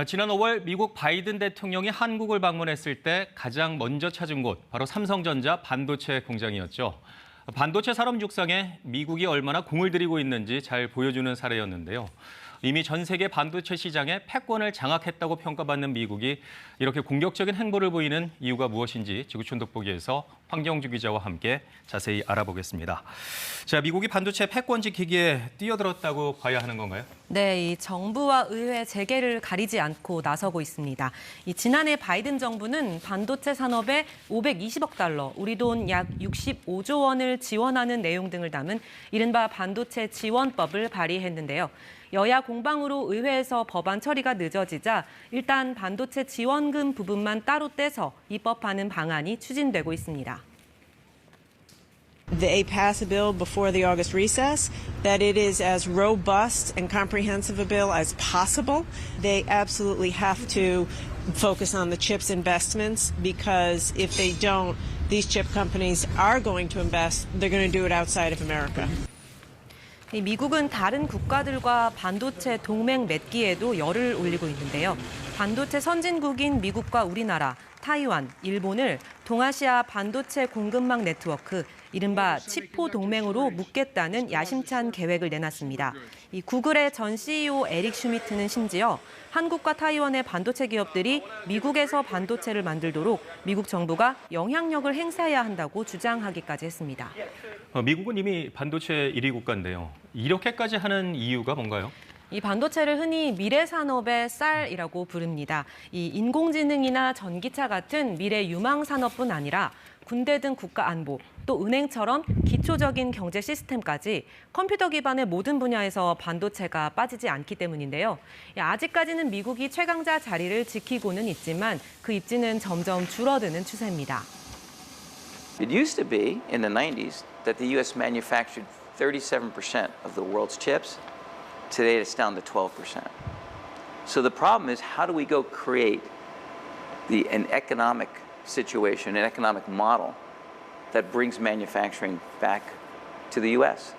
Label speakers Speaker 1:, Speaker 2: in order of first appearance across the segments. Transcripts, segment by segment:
Speaker 1: 지난 5월 미국 바이든 대통령이 한국을 방문했을 때 가장 먼저 찾은 곳, 바로 삼성전자 반도체 공장이었죠. 반도체 산업 육성에 미국이 얼마나 공을 들이고 있는지 잘 보여주는 사례였는데요. 이미 전 세계 반도체 시장의 패권을 장악했다고 평가받는 미국이 이렇게 공격적인 행보를 보이는 이유가 무엇인지 지구촌 돋보기에서 황경주 기자와 함께 자세히 알아보겠습니다. 자, 미국이 반도체 패권 지키기에 뛰어들었다고 봐야 하는 건가요?
Speaker 2: 네, 이 정부와 의회 재계를 가리지 않고 나서고 있습니다. 지난해 바이든 정부는 반도체 산업에 520억 달러, 우리 돈 약 65조 원을 지원하는 내용 등을 담은 이른바 반도체 지원법을 발의했는데요. 여야 공방으로 의회에서 법안 처리가 늦어지자 일단 반도체 지원금 부분만 따로 떼서 입법하는 방안이 추진되고 있습니다.
Speaker 3: They pass a bill before the August recess, that it is as robust and comprehensive a bill as possible. They absolutely have to focus on the CHIPS investments because if they don't, these chip companies are going to invest. They're going to do it outside of America.
Speaker 2: 미국은 다른 국가들과 반도체 동맹 맺기에도 열을 올리고 있는데요. 반도체 선진국인 미국과 우리나라, 타이완, 일본을 동아시아 반도체 공급망 네트워크, 이른바 치포 동맹으로 묶겠다는 야심찬 계획을 내놨습니다. 이 구글의 전 CEO 에릭 슈미트는 심지어 한국과 타이완의 반도체 기업들이 미국에서 반도체를 만들도록 미국 정부가 영향력을 행사해야 한다고 주장하기까지 했습니다.
Speaker 1: 미국은 이미 반도체 1위 국가인데요. 이렇게까지 하는 이유가 뭔가요?
Speaker 2: 이 반도체를 흔히 미래 산업의 쌀이라고 부릅니다. 이 인공지능이나 전기차 같은 미래 유망 산업뿐 아니라 군대 등 국가 안보, 또 은행처럼 기초적인 경제 시스템까지 컴퓨터 기반의 모든 분야에서 반도체가 빠지지 않기 때문인데요. 아직까지는 미국이 최강자 자리를 지키고는 있지만 그 입지는 점점 줄어드는 추세입니다.
Speaker 4: It used to be in the 90s that the U.S. manufactured 37% of the world's chips. Today it's down to 12%. So the problem is, how do we go create an economic situation, an economic model that brings manufacturing back to the U.S.?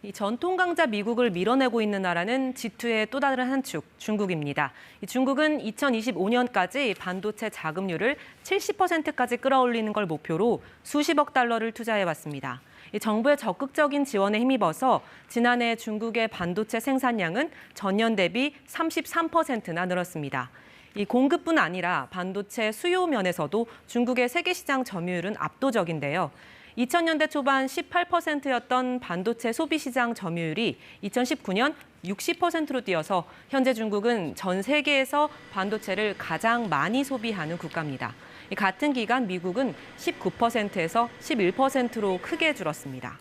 Speaker 2: 이 전통 강자 미국을 밀어내고 있는 나라는 G2의 또 다른 한 축, 중국입니다. 중국은 2025년까지 반도체 자금률을 70%까지 끌어올리는 걸 목표로 수십억 달러를 투자해왔습니다. 정부의 적극적인 지원에 힘입어서 지난해 중국의 반도체 생산량은 전년 대비 33%나 늘었습니다. 이 공급뿐 아니라 반도체 수요 면에서도 중국의 세계 시장 점유율은 압도적인데요. 2000년대 초반 18%였던 반도체 소비 시장 점유율이 2019년 60%로 뛰어서 현재 중국은 전 세계에서 반도체를 가장 많이 소비하는 국가입니다. 같은 기간 미국은 19%에서 11%로 크게 줄었습니다.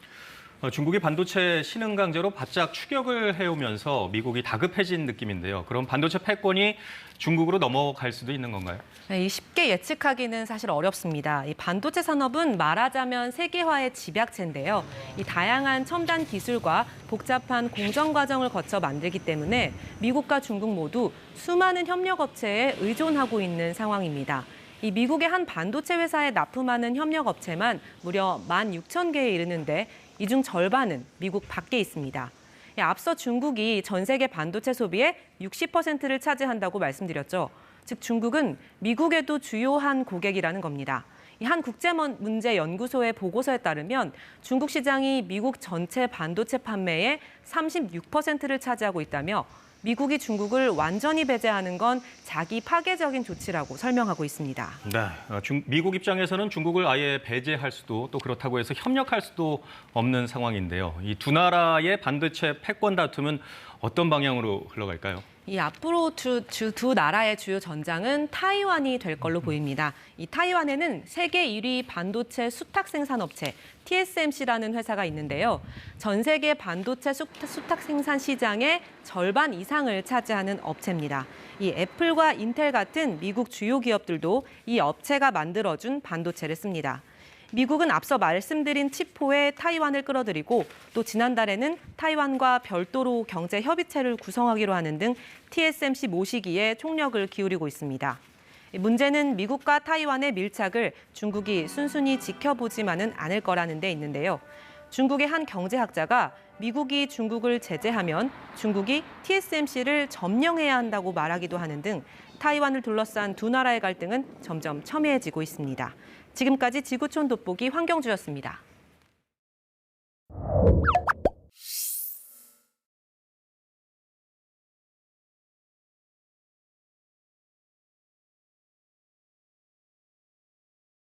Speaker 1: 중국이 반도체 신흥 강자로 바짝 추격을 해오면서 미국이 다급해진 느낌인데요. 그럼 반도체 패권이 중국으로 넘어갈 수도 있는 건가요?
Speaker 2: 네, 쉽게 예측하기는 사실 어렵습니다. 이 반도체 산업은 말하자면 세계화의 집약체인데요. 이 다양한 첨단 기술과 복잡한 공정 과정을 거쳐 만들기 때문에 미국과 중국 모두 수많은 협력업체에 의존하고 있는 상황입니다. 이 미국의 한 반도체 회사에 납품하는 협력업체만 무려 16,000개에 이르는데 이 중 절반은 미국 밖에 있습니다. 앞서 중국이 전 세계 반도체 소비의 60%를 차지한다고 말씀드렸죠. 즉 중국은 미국에도 주요한 고객이라는 겁니다. 한 국제문제연구소의 보고서에 따르면 중국 시장이 미국 전체 반도체 판매의 36%를 차지하고 있다며 미국이 중국을 완전히 배제하는 건 자기 파괴적인 조치라고 설명하고 있습니다.
Speaker 1: 네, 미국 입장에서는 중국을 아예 배제할 수도 또 그렇다고 해서 협력할 수도 없는 상황인데요. 이 두 나라의 반도체 패권 다툼은 어떤 방향으로 흘러갈까요?
Speaker 2: 이 앞으로 두 나라의 주요 전장은 타이완이 될 걸로 보입니다. 이 타이완에는 세계 1위 반도체 수탁 생산업체 TSMC라는 회사가 있는데요. 전 세계 반도체 수탁 생산 시장의 절반 이상을 차지하는 업체입니다. 이 애플과 인텔 같은 미국 주요 기업들도 이 업체가 만들어준 반도체를 씁니다. 미국은 앞서 말씀드린 치포에 타이완을 끌어들이고 또 지난달에는 타이완과 별도로 경제 협의체를 구성하기로 하는 등 TSMC 모시기에 총력을 기울이고 있습니다. 문제는 미국과 타이완의 밀착을 중국이 순순히 지켜보지만은 않을 거라는 데 있는데요. 중국의 한 경제학자가 미국이 중국을 제재하면 중국이 TSMC를 점령해야 한다고 말하기도 하는 등 타이완을 둘러싼 두 나라의 갈등은 점점 첨예해지고 있습니다. 지금까지 지구촌 돋보기 황경주였습니다.